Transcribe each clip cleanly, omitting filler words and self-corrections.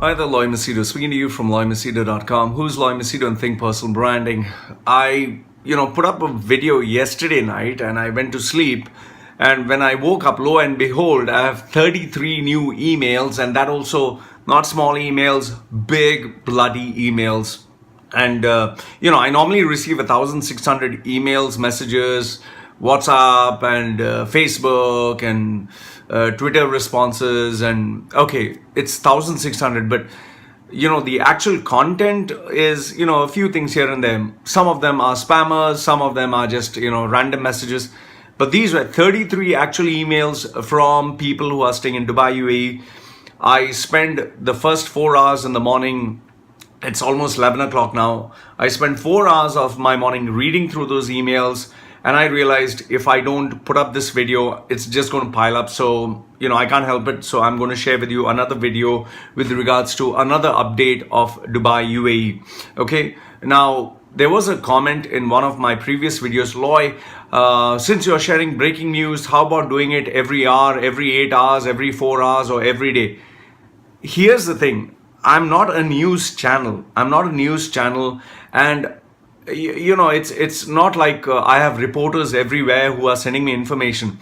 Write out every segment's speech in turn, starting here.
Hi there, Loy Macedo, speaking to you from loymacedo.com. Who's Loy Macedo and Think Personal Branding? I, put up a video yesterday night and I went to sleep. And when I woke up, lo and behold, I have 33 new emails, and that also not small emails, big bloody emails. And, I normally receive 1,600 emails, messages, WhatsApp and Facebook and Twitter responses, and okay, it's 1,600, but the actual content is a few things here and there. Some of them are spammers, some of them are just random messages, but these were 33 actual emails from people who are staying in Dubai, UAE. I spend the first 4 hours in the morning. It's almost 11 o'clock now. I spent 4 hours of my morning reading through those emails. And I realized if I don't put up this video, it's just going to pile up. So, I can't help it. So I'm going to share with you another video with regards to another update of Dubai, UAE. Okay. Now, there was a comment in one of my previous videos, Loy, since you're sharing breaking news, how about doing it every hour, every 8 hours, every 4 hours, or every day? Here's the thing. I'm not a news channel. And it's not like I have reporters everywhere who are sending me information.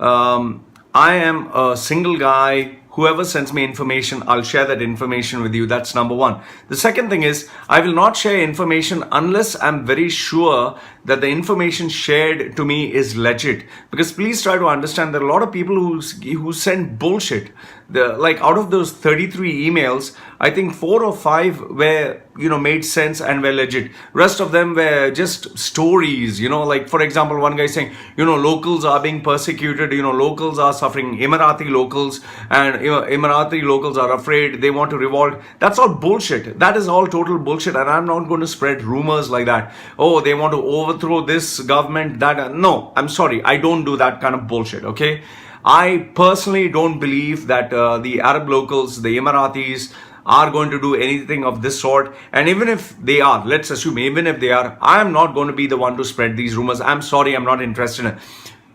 I am a single guy. Whoever sends me information, I'll share that information with you. That's number one. The second thing is, I will not share information unless I'm very sure that the information shared to me is legit. Because please try to understand, there are a lot of people who send bullshit. Like out of those 33 emails, I think 4 or 5 were made sense and were legit. Rest of them were just stories. Like for example, one guy saying locals are being persecuted, locals are suffering, Emirati locals, and Emirati locals are afraid, they want to revolt. That's all bullshit. That is all total bullshit, and I'm not going to spread rumors like that. Oh, they want to overthrow this government, that. No, I'm sorry, I don't do that kind of bullshit. Okay, I personally don't believe that the Arab locals, the Emiratis, are going to do anything of this sort. And even if they are, let's assume even if they are, I'm not going to be the one to spread these rumors. I'm sorry, I'm not interested in it.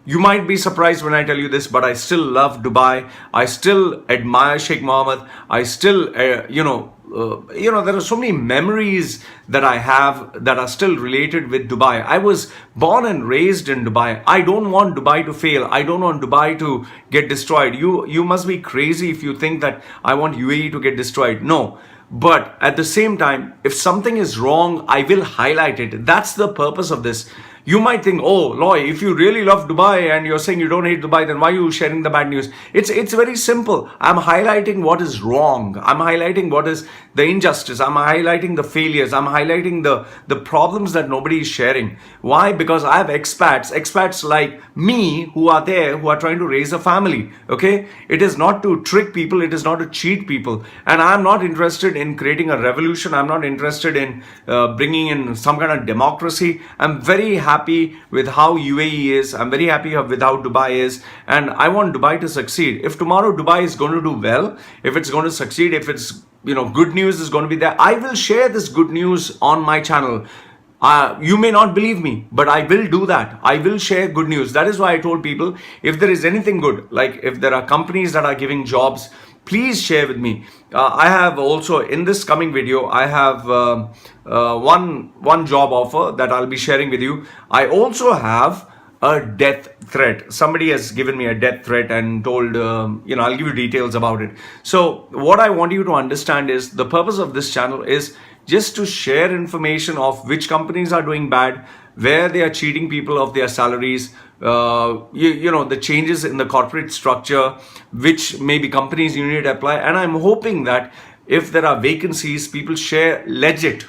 You might be surprised when I tell you this, but I still love Dubai. I still admire Sheikh Mohammed. I still, there are so many memories that I have that are still related with Dubai. I was born and raised in Dubai. I don't want Dubai to fail. I don't want Dubai to get destroyed. You must be crazy if you think that I want UAE to get destroyed. No. But at the same time, if something is wrong, I will highlight it. That's the purpose of this. You might think, oh, Loy, if you really love Dubai and you're saying you don't hate Dubai, then why are you sharing the bad news? It's very simple. I'm highlighting what is wrong. I'm highlighting what is the injustice. I'm highlighting the failures. I'm highlighting the problems that nobody is sharing. Why? Because I have expats like me who are there, who are trying to raise a family. Okay? It is not to trick people. It is not to cheat people. And I'm not interested in creating a revolution. I'm not interested in bringing in some kind of democracy. I'm very happy with how UAE is. I'm very happy with how Dubai is, and I want Dubai to succeed. If tomorrow Dubai is going to do well, if it's going to succeed, if it's good news is going to be there, I will share this good news on my channel. You may not believe me, but I will do that. I will share good news. That is why I told people, if there is anything good, like if there are companies that are giving jobs, please share with me. I have also, in this coming video, I have one job offer that I'll be sharing with you. I also have a death threat. Somebody has given me a death threat and told, I'll give you details about it. So what I want you to understand is the purpose of this channel is just to share information of which companies are doing bad, where they are cheating people of their salaries, the changes in the corporate structure, which maybe companies you need to apply. And I'm hoping that if there are vacancies, people share legit,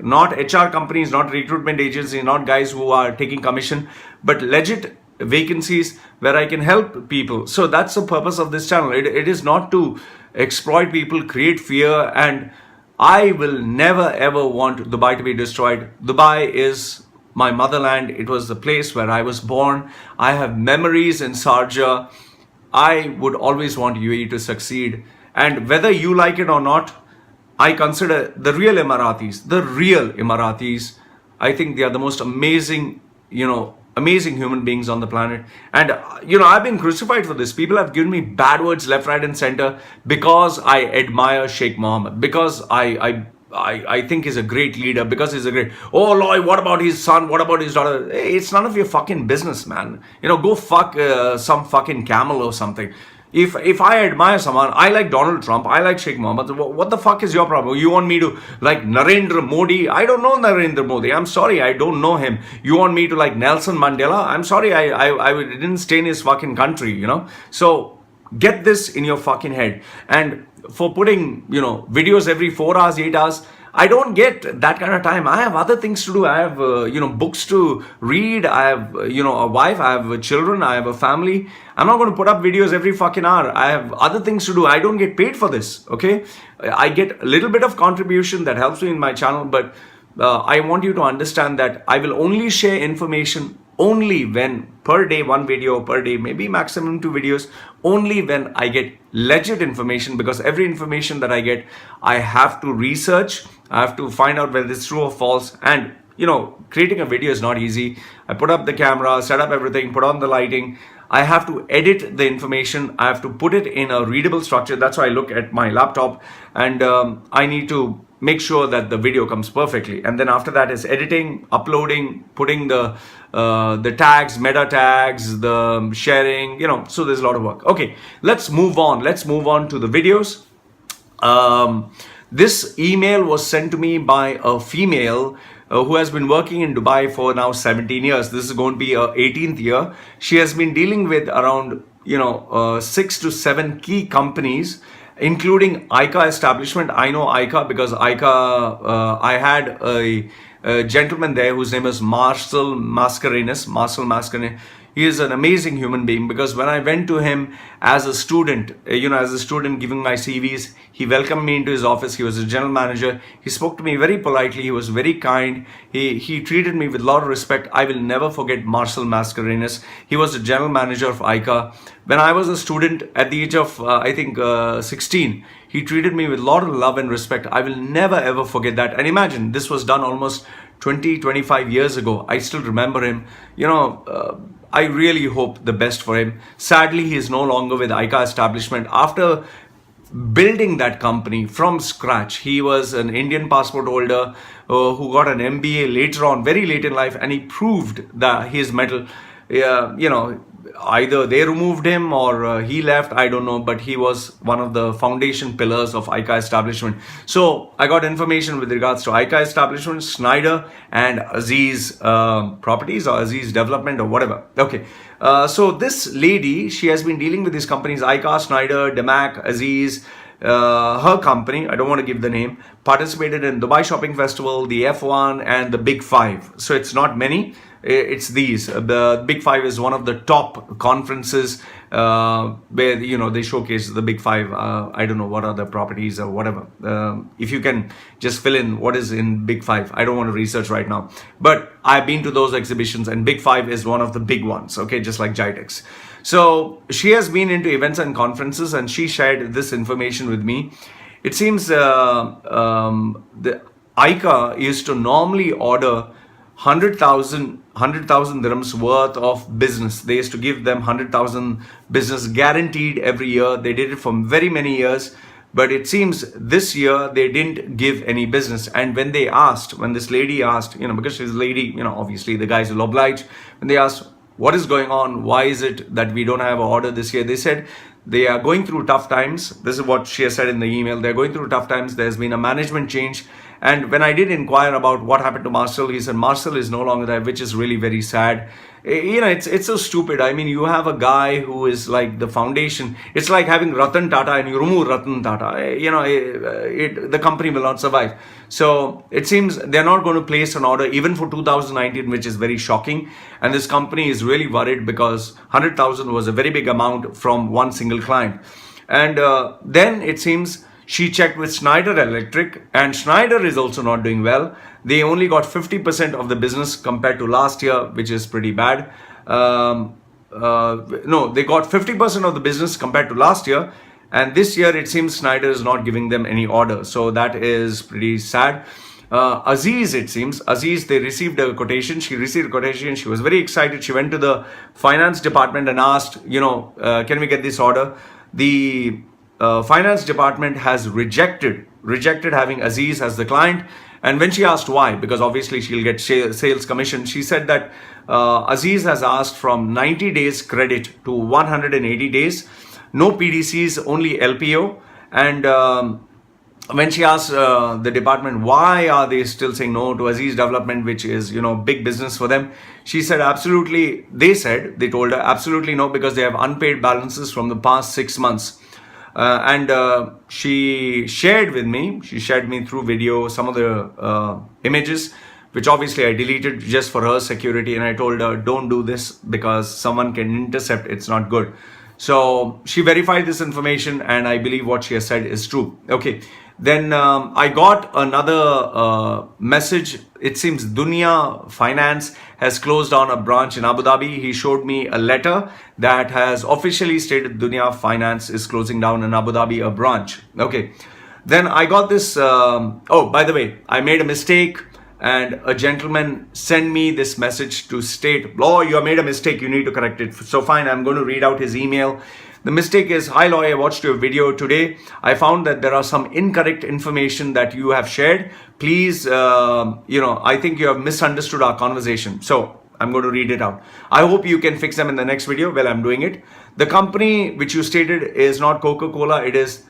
not HR companies, not recruitment agencies, not guys who are taking commission, but legit vacancies where I can help people. So that's the purpose of this channel. It is not to exploit people, create fear, and I will never ever want Dubai to be destroyed. Dubai is my motherland. It was the place where I was born. I have memories in Sharjah. I would always want UAE to succeed. And whether you like it or not, I consider the real Emiratis, I think they are the most amazing amazing human beings on the planet. And I've been crucified for this. People have given me bad words left, right, and center because I admire Sheikh Mohammed, because I think he's a great leader, because he's a great. Oh, Lloyd, what about his son? What about his daughter? Hey, it's none of your fucking business, man. Go fuck some fucking camel or something. If I admire someone, I like Donald Trump, I like Sheikh Mohammed. What the fuck is your problem? You want me to like Narendra Modi? I don't know Narendra Modi. I'm sorry, I don't know him. You want me to like Nelson Mandela? I'm sorry, I didn't stay in his fucking country. So get this in your fucking head. And for putting videos every 4 hours, 8 hours, I don't get that kind of time. I have other things to do. I have books to read. I have a wife. I have children. I have a family. I'm not going to put up videos every fucking hour. I have other things to do. I don't get paid for this. Okay, I get a little bit of contribution that helps me in my channel, but I want you to understand that I will only share information only when per day, one video per day, maybe maximum 2 videos, only when I get legit information, because every information that I get, I have to research. I have to find out whether it's true or false. And creating a video is not easy. I put up the camera, set up everything, put on the lighting. I have to edit the information. I have to put it in a readable structure. That's why I look at my laptop, and I need to make sure that the video comes perfectly. And then after that is editing, uploading, putting the tags, meta tags, the sharing, so there's a lot of work. Okay, let's move on. Let's move on to the videos. This email was sent to me by a female who has been working in Dubai for now 17 years. This is going to be her 18th year. She has been dealing with around 6 to 7 key companies, including ICA establishment. I know ICA because ICA, I had a gentleman there whose name is Marcel Mascarenhas. He is an amazing human being, because when I went to him as a student, giving my CVs, he welcomed me into his office. He was a general manager. He spoke to me very politely. He was very kind. He treated me with a lot of respect. I will never forget Marcel Mascarenhas. He was the general manager of ICA. When I was a student at the age of, 16, he treated me with a lot of love and respect. I will never ever forget that. And imagine, this was done almost 25 years ago. I still remember him. I really hope the best for him. Sadly, he is no longer with ICA establishment. After building that company from scratch, he was an Indian passport holder who got an MBA later on, very late in life, and he proved that his mettle. Either they removed him or he left, I don't know, but he was one of the foundation pillars of ICA establishment. So I got information with regards to ICA establishment, Schneider, and Aziz Properties or Aziz Development or whatever. Okay, so this lady, she has been dealing with these companies, ICA, Schneider, Demac, Aziz. Her company, I don't want to give the name, participated in Dubai Shopping Festival, the F1, and the Big Five. So it's not many. It's these. The Big Five is one of the top conferences where they showcase the Big Five. I don't know what are the properties or whatever. If you can just fill in what is in Big Five. I don't want to research right now, but I've been to those exhibitions, and Big Five is one of the big ones. Okay, just like Jitex. So she has been into events and conferences, and she shared this information with me. It seems the ICA used to normally order 100,000 dirhams worth of business. They used to give them 100,000 business guaranteed every year. They did it for very many years, but it seems this year they didn't give any business. And when this lady asked, because she's a lady, obviously the guys will oblige. When they asked, what is going on? Why is it that we don't have an order this year? They said they are going through tough times. This is what she has said in the email. They're going through tough times. There's been a management change. And when I did inquire about what happened to Marcel, he said Marcel is no longer there, which is really very sad. It's so stupid. I mean, you have a guy who is like the foundation. It's like having Ratan Tata and you remove Ratan Tata. The company will not survive. So it seems they're not going to place an order even for 2019, which is very shocking. And this company is really worried because 100,000 was a very big amount from one single client. And then it seems she checked with Schneider Electric, and Schneider is also not doing well. They only got 50% of the business compared to last year, which is pretty bad. No, they got 50% of the business compared to last year. And this year, it seems Schneider is not giving them any order. So that is pretty sad. Aziz, it seems, Aziz, they received a quotation. She received a quotation. She was very excited. She went to the finance department and asked, can we get this order? The finance department has rejected having Aziz as the client. And when she asked why, because obviously she'll get sales commission, she said that Aziz has asked from 90 days credit to 180 days, no PDCs, only LPO. And when she asked the department why are they still saying no to Aziz Development, which is big business for them, she said absolutely. They told her absolutely no, because they have unpaid balances from the past 6 months. And she shared me through video some of the images, which obviously I deleted just for her security. And I told her, don't do this because someone can intercept. It's not good. So she verified this information, and I believe what she has said is true. Okay. Then I got another message. It seems Dunya Finance has closed down a branch in Abu Dhabi. He showed me a letter that has officially stated Dunya Finance is closing down in Abu Dhabi a branch. Okay. Then I got this. Oh, by the way, I made a mistake, and a gentleman sent me this message to state, "Oh, you have made a mistake. You need to correct it." So fine, I'm going to read out his email. The mistake is, "Hi Loy, I watched your video today. I found that there are some incorrect information that you have shared. Please, I think you have misunderstood our conversation." So I'm going to read it out. I hope you can fix them in the next video. Well, I'm doing it. The company which you stated is not Coca-Cola. It is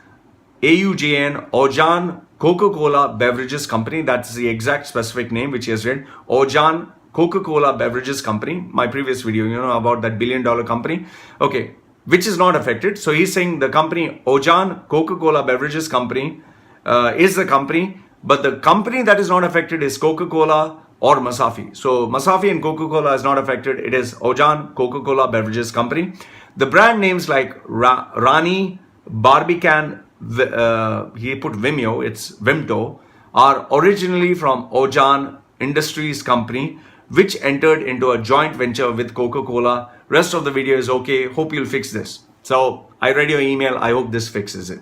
AUJN, Ojan Coca-Cola Beverages Company. That's the exact specific name which he has read. Ojan Coca-Cola Beverages Company. My previous video, about that $1 billion company. Okay. Which is not affected. So he's saying the company Ojan Coca-Cola Beverages Company is the company, but the company that is not affected is Coca-Cola or Masafi. So Masafi and Coca-Cola is not affected. It is Ojan Coca-Cola Beverages Company. The brand names like Rani, Barbican, he put Vimeo, it's Vimto, are originally from Ojan Industries Company, which entered into a joint venture with Coca-Cola. Rest of the video is okay. Hope you'll fix this. So I read your email. I hope this fixes it.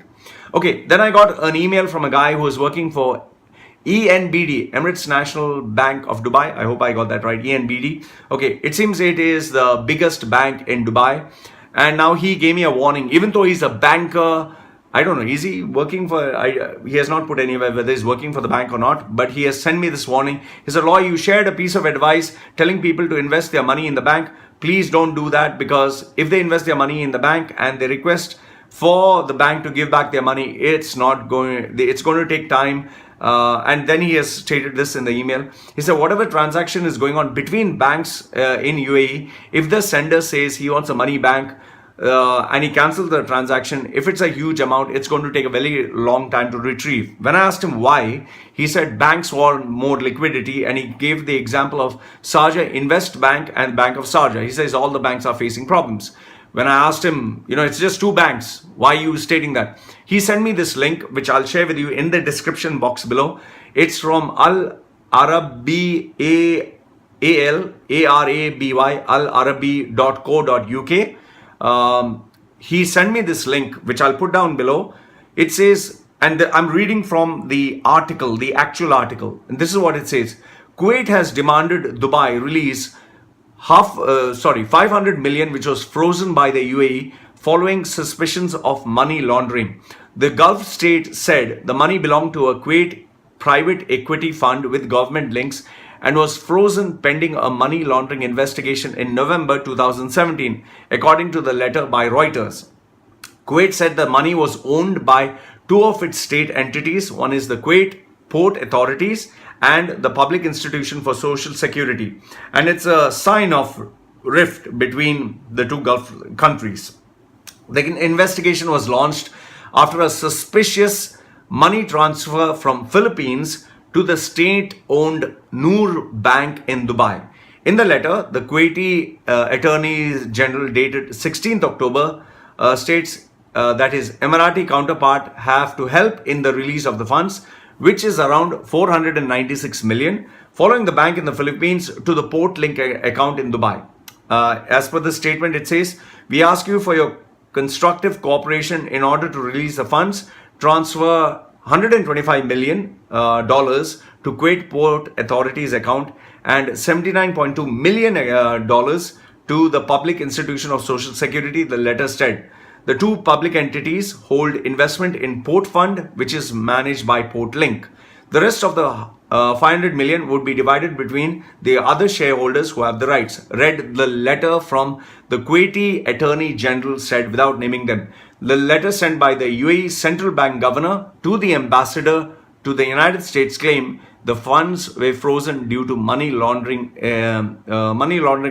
Okay, then I got an email from a guy who is working for ENBD, Emirates National Bank of Dubai. I hope I got that right, ENBD. Okay, it seems it is the biggest bank in Dubai. And now he gave me a warning, even though he's a banker. I don't know, is he working for, he has not put anywhere whether he's working for the bank or not, but he has sent me this warning. He said, "Loy, you shared a piece of advice telling people to invest their money in the bank. Please don't do that, because if they invest their money in the bank and they request for the bank to give back their money, it's going to take time." And then he has stated this in the email. He said, whatever transaction is going on between banks in UAE, if the sender says he wants a money bank, and he cancels the transaction, if it's a huge amount, it's going to take a very long time to retrieve. When I asked him why, he said banks want more liquidity, and he gave the example of Sharjah Invest Bank and Bank of Sharjah. He says all the banks are facing problems. When I asked him, it's just two banks, why are you stating that? He sent me this link, which I'll share with you in the description box below. It's from Al-Arabi, A-L-A-R-A-B-Y, alarabi.co.uk. He sent me this link, which I'll put down below. It says, and I'm reading from the article, the actual article, and this is what it says. Kuwait has demanded Dubai release 500 million, which was frozen by the UAE following suspicions of money laundering. The Gulf state said the money belonged to a Kuwait private equity fund with government links and was frozen pending a money laundering investigation in November 2017, according to the letter by Reuters. Kuwait said the money was owned by two of its state entities. One is the Kuwait Port Authorities and the Public Institution for Social Security. And it's a sign of rift between the two Gulf countries. The investigation was launched after a suspicious money transfer from Philippines to the state-owned Noor Bank in Dubai. In the letter, the Kuwaiti Attorney General dated 16th October states that his Emirati counterpart have to help in the release of the funds, which is around 496 million, following the bank in the Philippines to the port link account in Dubai. As per the statement, it says, "We ask you for your constructive cooperation in order to release the funds, transfer $125 million dollars to Kuwait Port Authority's account and $79.2 million dollars to the Public Institution of Social Security, the letter said. The two public entities hold investment in Port Fund, which is managed by Portlink. The rest of the 500 million would be divided between the other shareholders who have the rights. Read the letter from the Kuwaiti Attorney General said without naming them. The letter sent by the UAE Central Bank Governor to the ambassador to the United States claim the funds were frozen due to money laundering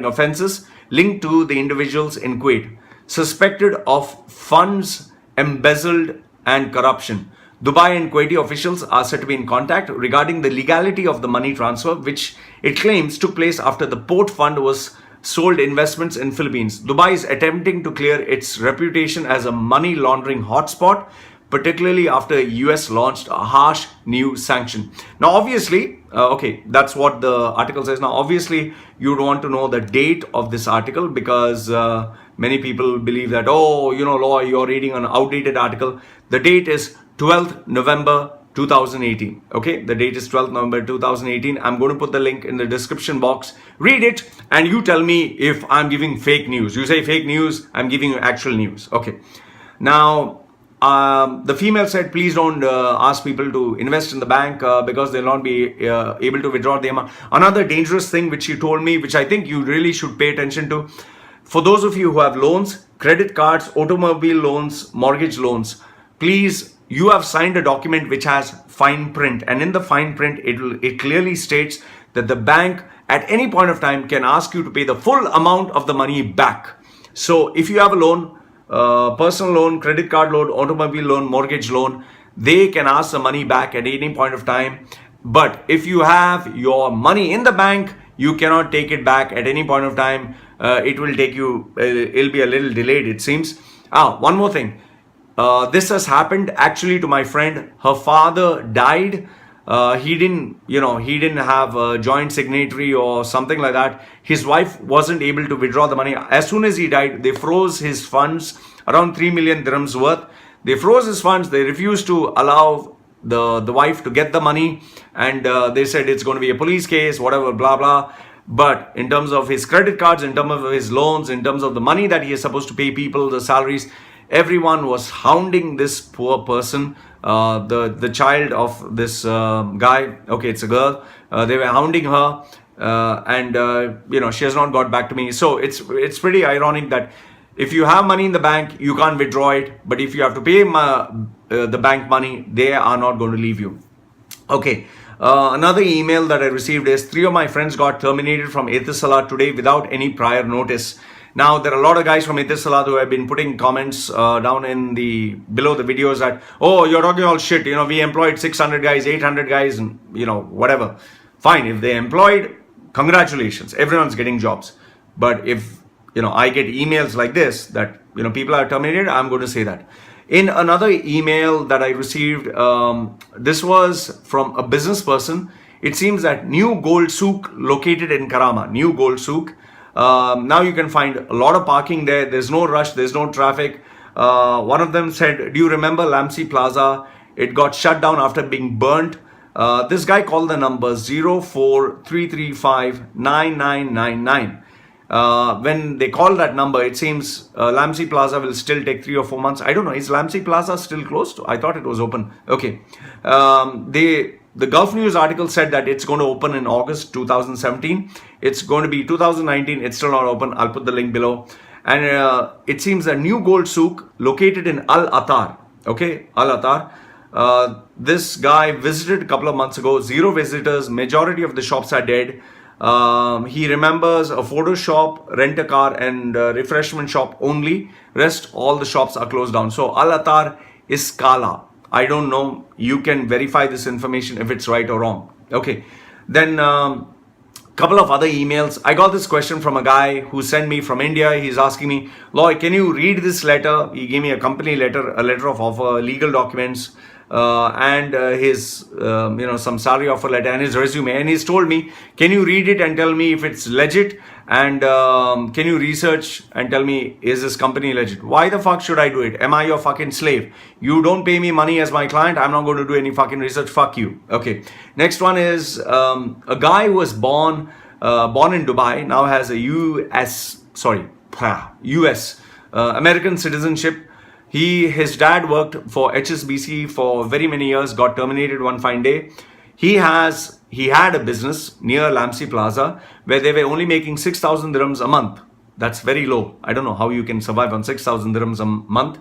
offences linked to the individuals in Kuwait suspected of funds embezzled and corruption. Dubai and Kuwaiti officials are said to be in contact regarding the legality of the money transfer, which it claims took place after the port fund was sold investments in Philippines. Dubai is attempting to clear its reputation as a money laundering hotspot, particularly after US launched a harsh new sanction. Now, obviously, okay, that's what the article says. Now, obviously, you'd want to know the date of this article because many people believe that, oh, you know, Law, you're reading an outdated article. The date is 12th November 2018. Okay, the date is 12th November 2018. I'm going to put the link in the description box. Read it and you tell me if I'm giving fake news. You say fake news, I'm giving you actual news. Okay, now the female said, please don't ask people to invest in the bank because they'll not be able to withdraw the amount. Another dangerous thing which she told me, which I think you really should pay attention to, for those of you who have loans, credit cards, automobile loans, mortgage loans, please, you have signed a document which has fine print, and in the fine print it clearly states that the bank at any point of time can ask you to pay the full amount of the money back. So if you have a loan, personal loan, credit card loan, automobile loan, mortgage loan, they can ask the money back at any point of time. But if you have your money in the bank, you cannot take it back at any point of time. It will take you, it'll be a little delayed, it seems. One more thing. This has happened actually to my friend. Her father died. He didn't have a joint signatory or something like that. His wife wasn't able to withdraw the money. As soon as he died, they froze his funds, around 3 million dirhams worth. They froze his funds. They refused to allow the wife to get the money. And they said it's going to be a police case, whatever, blah, blah. But in terms of his credit cards, in terms of his loans, in terms of the money that he is supposed to pay people, the salaries, everyone was hounding this poor person, the child of this guy. Okay, it's a girl. They were hounding her, and she has not got back to me. So it's pretty ironic that if you have money in the bank, you can't withdraw it. But if you have to pay the bank money, they are not going to leave you. Okay. Another email that I received is 3 of my friends got terminated from Etisalat today without any prior notice. Now, there are a lot of guys from Etisalat who have been putting comments down in below the videos that, oh, you're talking all shit. We employed 600 guys, 800 guys, and, whatever. Fine. If they employed, congratulations. Everyone's getting jobs. But if, I get emails like this that, people are terminated, I'm going to say that. In another email that I received, this was from a business person. It seems that New Gold Souk located in Karama, New Gold Souk. Now you can find a lot of parking there. There's no rush. There's no traffic. One of them said, do you remember Lamsi Plaza? It got shut down after being burnt. This guy called the number 043359999. When they call that number, it seems Lamsi Plaza will still take 3 or 4 months. I don't know. Is Lamsi Plaza still closed? I thought it was open. Okay. The Gulf News article said that it's going to open in August 2017. It's going to be 2019. It's still not open. I'll put the link below. And it seems that New Gold Souk located in Al Attar. Okay, Al Attar. This guy visited a couple of months ago. 0 visitors. Majority of the shops are dead. He remembers a photo shop, rent a car, and refreshment shop only. Rest, all the shops are closed down. So Al Attar is Scala. I don't know. You can verify this information if it's right or wrong. Okay. Then couple of other emails. I got this question from a guy who sent me from India. He's asking me, Loy, can you read this letter? He gave me a company letter, a letter of offer, legal documents. and his some salary offer letter and his resume, and he's told me, can you read it and tell me if it's legit, and can you research and tell me, is this company legit? Why the fuck should I do it? Am I your fucking slave? You don't pay me money as my client, I'm not going to do any fucking research. Fuck you. Okay, next one is a guy who was born in Dubai, now has a US American citizenship. His dad worked for HSBC for very many years, got terminated one fine day. He had a business near Lamsi Plaza where they were only making 6,000 dirhams a month. That's very low. I don't know how you can survive on 6,000 dirhams a month.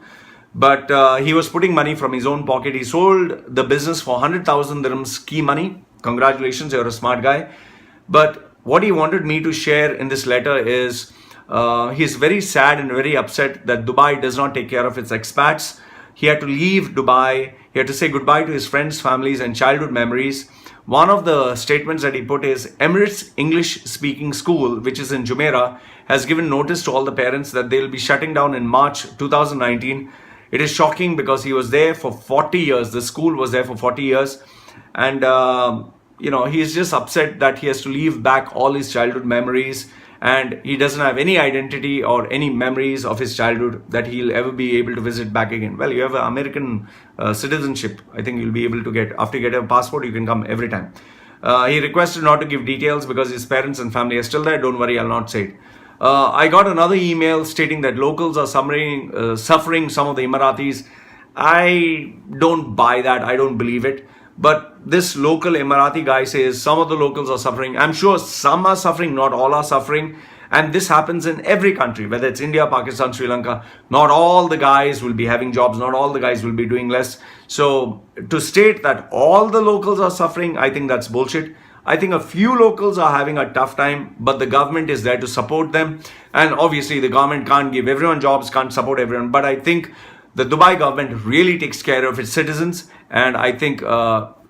But he was putting money from his own pocket. He sold the business for 100,000 dirhams key money. Congratulations, you're a smart guy. But what he wanted me to share in this letter is he's very sad and very upset that Dubai does not take care of its expats. He had to leave Dubai. He had to say goodbye to his friends, families, and childhood memories. One of the statements that he put is Emirates English Speaking School, which is in Jumeirah, has given notice to all the parents that they'll be shutting down in March 2019. It is shocking because he was there for 40 years. The school was there for 40 years. And, he's just upset that he has to leave back all his childhood memories, and he doesn't have any identity or any memories of his childhood that he'll ever be able to visit back again. Well, you have an American citizenship. I think you'll be able to get, after you get a passport, you can come every time. He requested not to give details because his parents and family are still there. Don't worry, I'll not say it. I got another email stating that locals are suffering some of the Emiratis. I don't buy that. I don't believe it. But this local Emirati guy says some of the locals are suffering. I'm sure some are suffering, not all are suffering. And this happens in every country, whether it's India, Pakistan, Sri Lanka. Not all the guys will be having jobs. Not all the guys will be doing less. So to state that all the locals are suffering, I think that's bullshit. I think a few locals are having a tough time, but the government is there to support them. And obviously the government can't give everyone jobs, can't support everyone. But I think the Dubai government really takes care of its citizens. And I think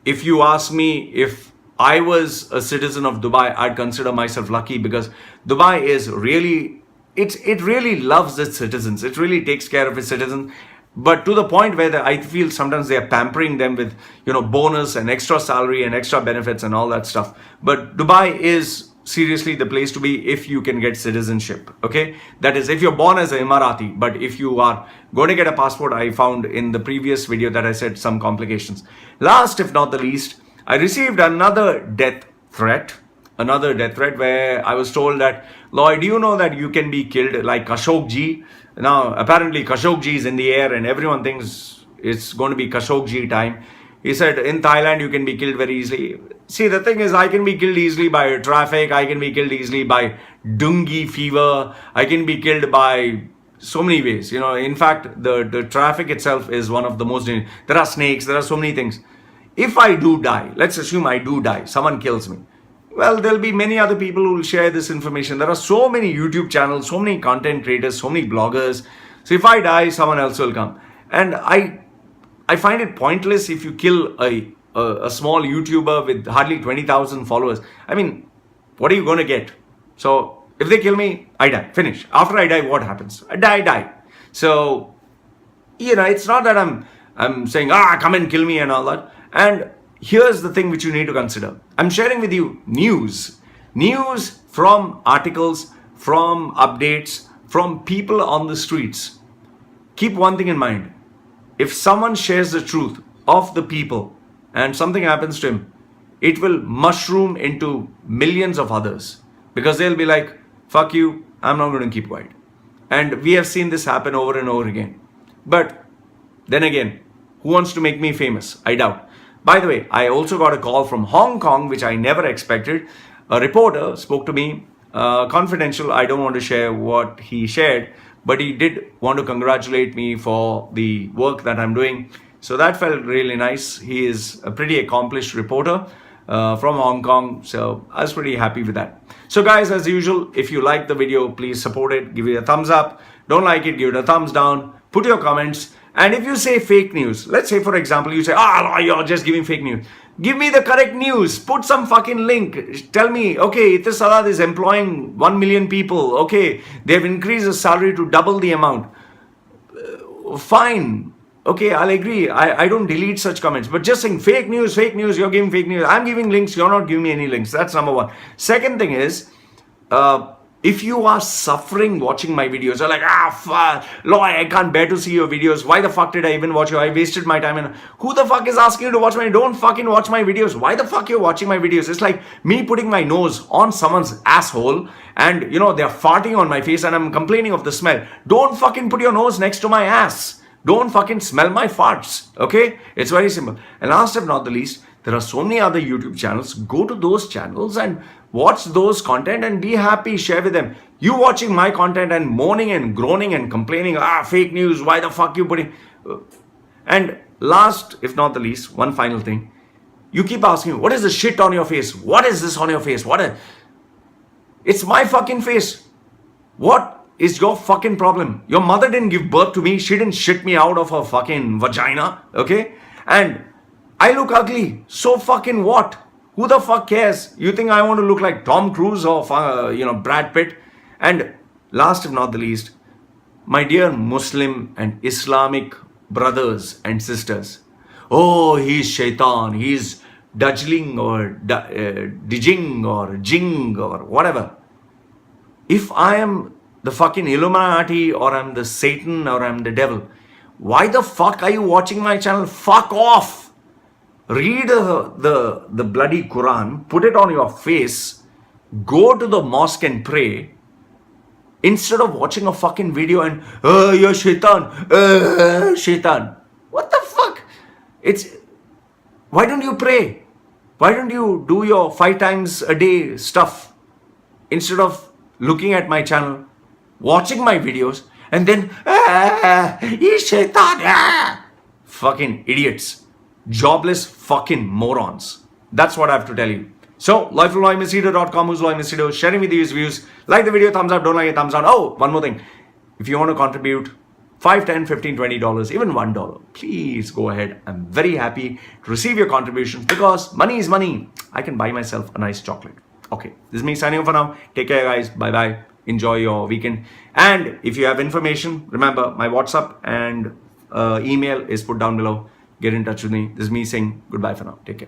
if you ask me, if I was a citizen of Dubai, I'd consider myself lucky, because Dubai is really, it really loves its citizens. It really takes care of its citizens. But to the point where I feel sometimes they are pampering them with, bonus and extra salary and extra benefits and all that stuff. But Dubai is seriously the place to be if you can get citizenship. Okay, that is if you're born as an Emirati. But if you are going to get a passport, I found in the previous video that I said some complications. Last, if not the least, I received another death threat where I was told that, Lloyd, do you know that you can be killed like Khashoggi? Now apparently Khashoggi is in the air and everyone thinks it's going to be Khashoggi time. He said in Thailand you can be killed very easily. See, the thing is, I can be killed easily by traffic. I can be killed easily by dengue fever. I can be killed by so many ways. In fact, the traffic itself is one of the most dangerous. There are snakes. There are so many things. If I do die, let's assume I do die, someone kills me. Well, there'll be many other people who will share this information. There are so many YouTube channels, so many content creators, so many bloggers. So if I die, someone else will come. And I find it pointless if you kill a small YouTuber with hardly 20,000 followers. I mean, what are you going to get? So if they kill me, I die. Finish. After I die, what happens? I die. So, it's not that I'm saying, come and kill me and all that. And here's the thing which you need to consider. I'm sharing with you news from articles, from updates, from people on the streets. Keep one thing in mind. If someone shares the truth of the people and something happens to him, it will mushroom into millions of others, because they'll be like, fuck you, I'm not going to keep quiet. And we have seen this happen over and over again. But then again, who wants to make me famous? I doubt. By the way, I also got a call from Hong Kong, which I never expected. A reporter spoke to me, confidential. I don't want to share what he shared, but he did want to congratulate me for the work that I'm doing. So that felt really nice. He is a pretty accomplished reporter from Hong Kong. So I was pretty happy with that. So guys, as usual, if you like the video, please support it. Give it a thumbs up. Don't like it, give it a thumbs down. Put your comments. And if you say fake news, let's say for example, you say, you're just giving fake news. Give me the correct news. Put some fucking link. Tell me, okay, Itisalat is employing 1 million people. Okay, they've increased the salary to double the amount. Fine. Okay, I'll agree. I don't delete such comments. But just saying fake news, you're giving fake news. I'm giving links, you're not giving me any links. That's number one. Second thing is, if you are suffering watching my videos, you're like, Lord, I can't bear to see your videos. Why the fuck did I even watch you? I wasted my time. And who the fuck is asking you to watch my? Don't fucking watch my videos. Why the fuck you're watching my videos? It's like me putting my nose on someone's asshole and they're farting on my face and I'm complaining of the smell. Don't fucking put your nose next to my ass. Don't fucking smell my farts. Okay? It's very simple. And last but not the least, there are so many other YouTube channels. Go to those channels and watch those content and be happy. Share with them. You watching my content and moaning and groaning and complaining, fake news, why the fuck you putting... And last, if not the least, one final thing. You keep asking, what is the shit on your face? What is this on your face? It's my fucking face. What is your fucking problem? Your mother didn't give birth to me. She didn't shit me out of her fucking vagina. Okay? And I look ugly. So fucking what? Who the fuck cares? You think I want to look like Tom Cruise or Brad Pitt? And last but not the least, my dear Muslim and Islamic brothers and sisters. Oh, he's shaitan. He's dajling or dijing or jing or whatever. If I am the fucking Illuminati or I'm the Satan or I'm the devil, why the fuck are you watching my channel? Fuck off. Read the bloody Quran, put it on your face, go to the mosque and pray, instead of watching a fucking video and, you're shaitan, shaitan. What the fuck? Why don't you pray? Why don't you do your 5 times a day stuff instead of looking at my channel, watching my videos, and then, he's shaitan, fucking idiots. Jobless fucking morons. That's what I have to tell you. So, lifelawmysterio.com, who's Mysterio, sharing with you his views. Like the video, thumbs up, don't like it, thumbs down. Oh, one more thing. If you want to contribute $5, $10, $15, $20, even $1, please go ahead. I'm very happy to receive your contributions because money is money. I can buy myself a nice chocolate. Okay, this is me signing off for now. Take care, guys. Bye-bye. Enjoy your weekend. And if you have information, remember my WhatsApp and email is put down below. Get in touch with me. This is me saying goodbye for now. Take care.